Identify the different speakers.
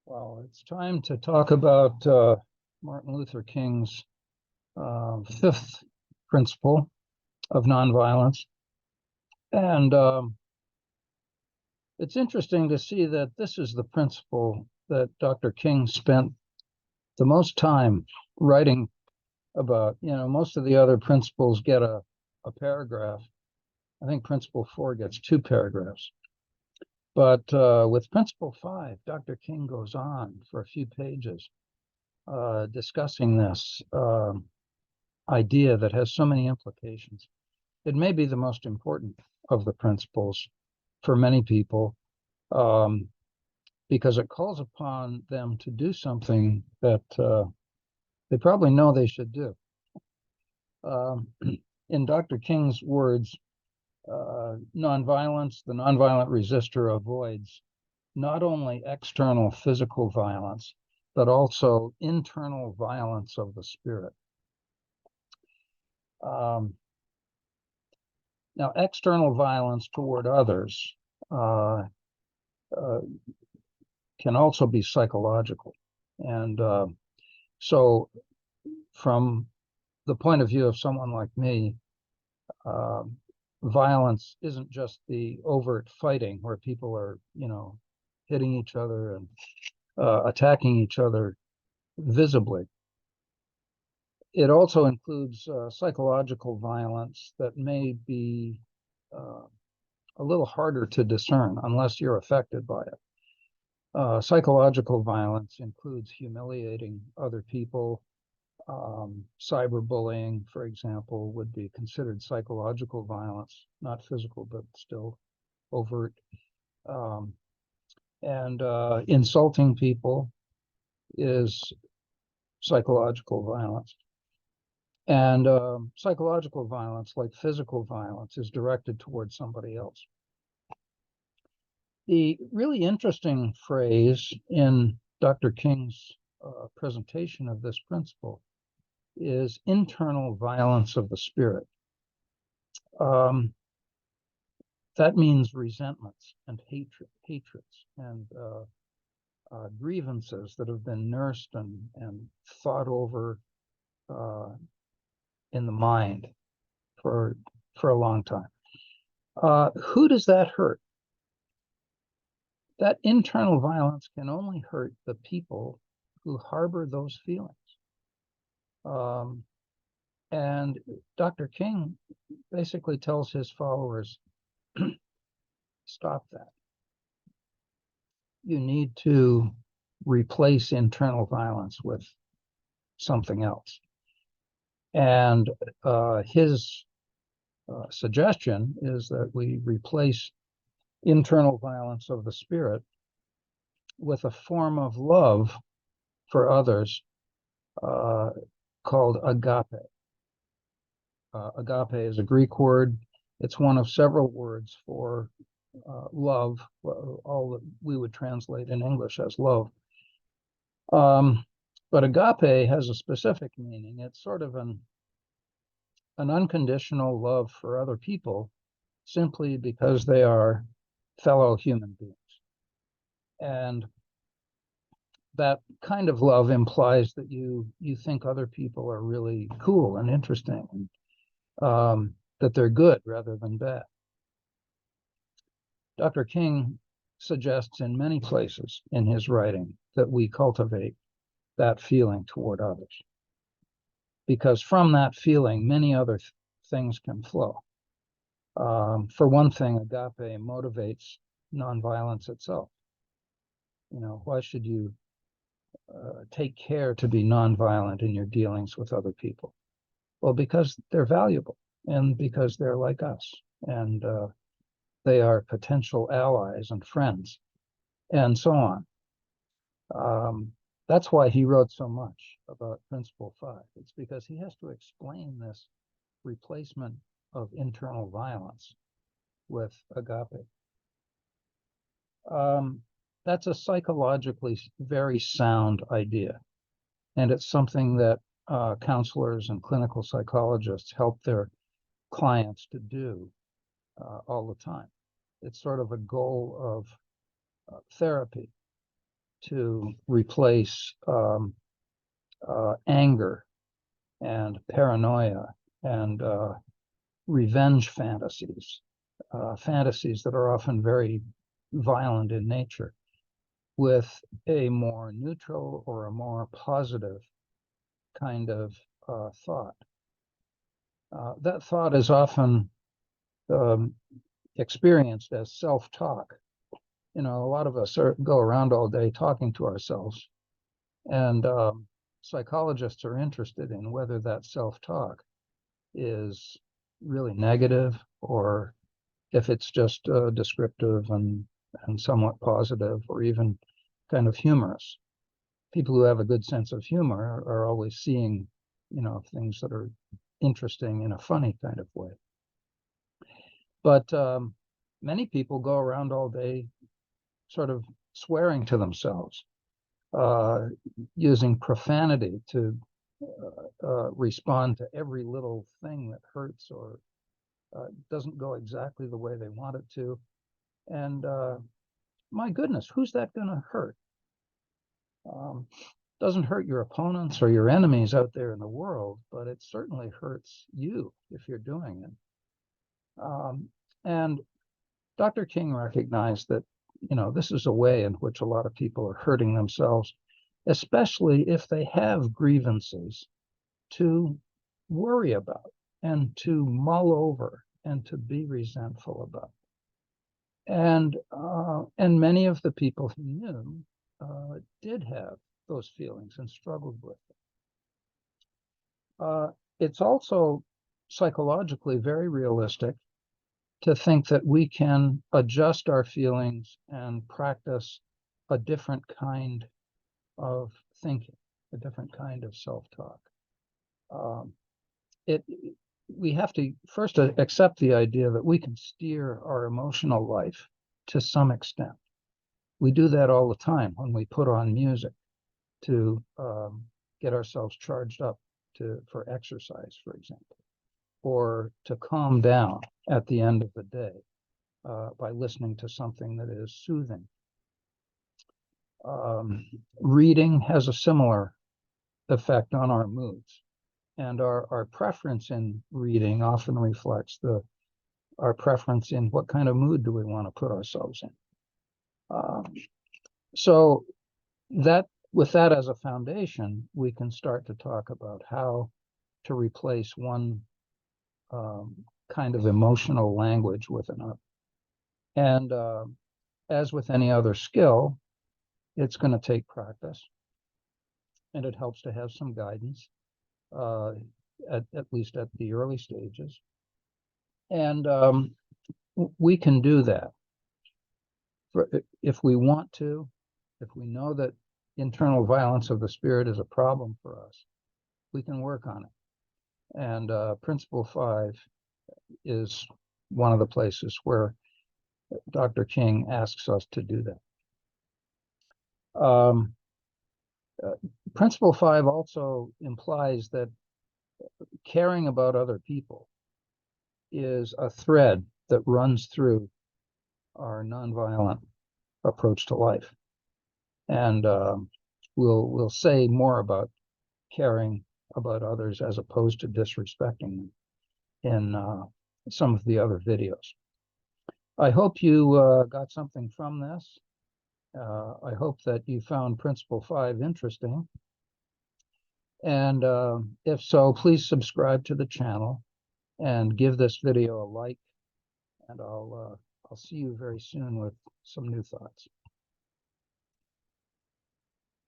Speaker 1: Well, it's time to talk about Martin Luther King's fifth principle of nonviolence. And it's interesting to see that this is the principle that Dr. King spent the most time writing about. Most of the other principles get a paragraph. I think principle 4 gets 2 paragraphs. But with principle 5, Dr. King goes on for a few pages discussing this idea that has so many implications. It may be the most important of the principles for many people because it calls upon them to do something that they probably know they should do. In Dr. King's words, nonviolence, the nonviolent resistor avoids not only external physical violence, but also internal violence of the spirit. Now, external violence toward others can also be psychological. And so from the point of view of someone like me, violence isn't just the overt fighting where people are, hitting each other and attacking each other visibly. It also includes psychological violence that may be a little harder to discern unless you're affected by it. Psychological violence includes humiliating other people. Cyberbullying, for example, would be considered psychological violence, not physical, but still overt. And insulting people is psychological violence. And psychological violence, like physical violence, is directed towards somebody else. The really interesting phrase in Dr. King's presentation of this principle is internal violence of the spirit. That means resentments and hatreds and grievances that have been nursed and thought over in the mind for a long time. Who does that hurt? That internal violence can only hurt the people who harbor those feelings. And Dr. King basically tells his followers, stop that. You need to replace internal violence with something else. And his suggestion is that we replace internal violence of the spirit with a form of love for others called agape. Agape is a Greek word. It's one of several words for love, all that we would translate in English as love. But agape has a specific meaning. It's sort of an unconditional love for other people simply because they are fellow human beings. And that kind of love implies that you think other people are really cool and interesting, and that they're good rather than bad. Dr. King suggests in many places in his writing that we cultivate that feeling toward others, because from that feeling, many other things can flow. For one thing, agape motivates nonviolence itself. Why should you take care to be nonviolent in your dealings with other people? Well, because they're valuable and because they're like us, and they are potential allies and friends, and so on. That's why he wrote so much about Principle 5. It's because he has to explain this replacement of internal violence with agape. That's a psychologically very sound idea, and it's something that counselors and clinical psychologists help their clients to do all the time. It's sort of a goal of therapy, to replace anger and paranoia and revenge fantasies, fantasies that are often very violent in nature, with a more neutral or a more positive kind of thought. That thought is often experienced as self-talk. You know, a lot of us go around all day talking to ourselves, and psychologists are interested in whether that self-talk is really negative or if it's just descriptive and somewhat positive or even kind of humorous. People who have a good sense of humor are always seeing, you know, things that are interesting in a funny kind of way. But many people go around all day sort of swearing to themselves, using profanity to respond to every little thing that hurts or doesn't go exactly the way they want it to. And my goodness, who's that going to hurt? Doesn't hurt your opponents or your enemies out there in the world, but it certainly hurts you if you're doing it. And Dr. King recognized that, you know, this is a way in which a lot of people are hurting themselves, especially if they have grievances to worry about and to mull over and to be resentful about. And many of the people he knew did have those feelings and struggled with them. It's also psychologically very realistic to think that we can adjust our feelings and practice a different kind of thinking, a different kind of self-talk. We have to first accept the idea that we can steer our emotional life to some extent. We do that all the time when we put on music to get ourselves charged up for exercise, for example, or to calm down at the end of the day by listening to something that is soothing. Reading has a similar effect on our moods, and our preference in reading often reflects our preference in what kind of mood do we want to put ourselves in. So that, with that as a foundation, we can start to talk about how to replace one kind of emotional language with another. And as with any other skill, it's going to take practice, and it helps to have some guidance, at least at the early stages. And we can do that if we want to, if we know that internal violence of the spirit is a problem for us, we can work on it. And Principle 5 is one of the places where Dr. King asks us to do that. Principle 5 also implies that caring about other people is a thread that runs through our nonviolent approach to life. And we'll say more about caring about others as opposed to disrespecting them in some of the other videos. I hope you got something from this. I hope that you found Principle 5 interesting. And if so, please subscribe to the channel and give this video a like. And I'll see you very soon with some new thoughts.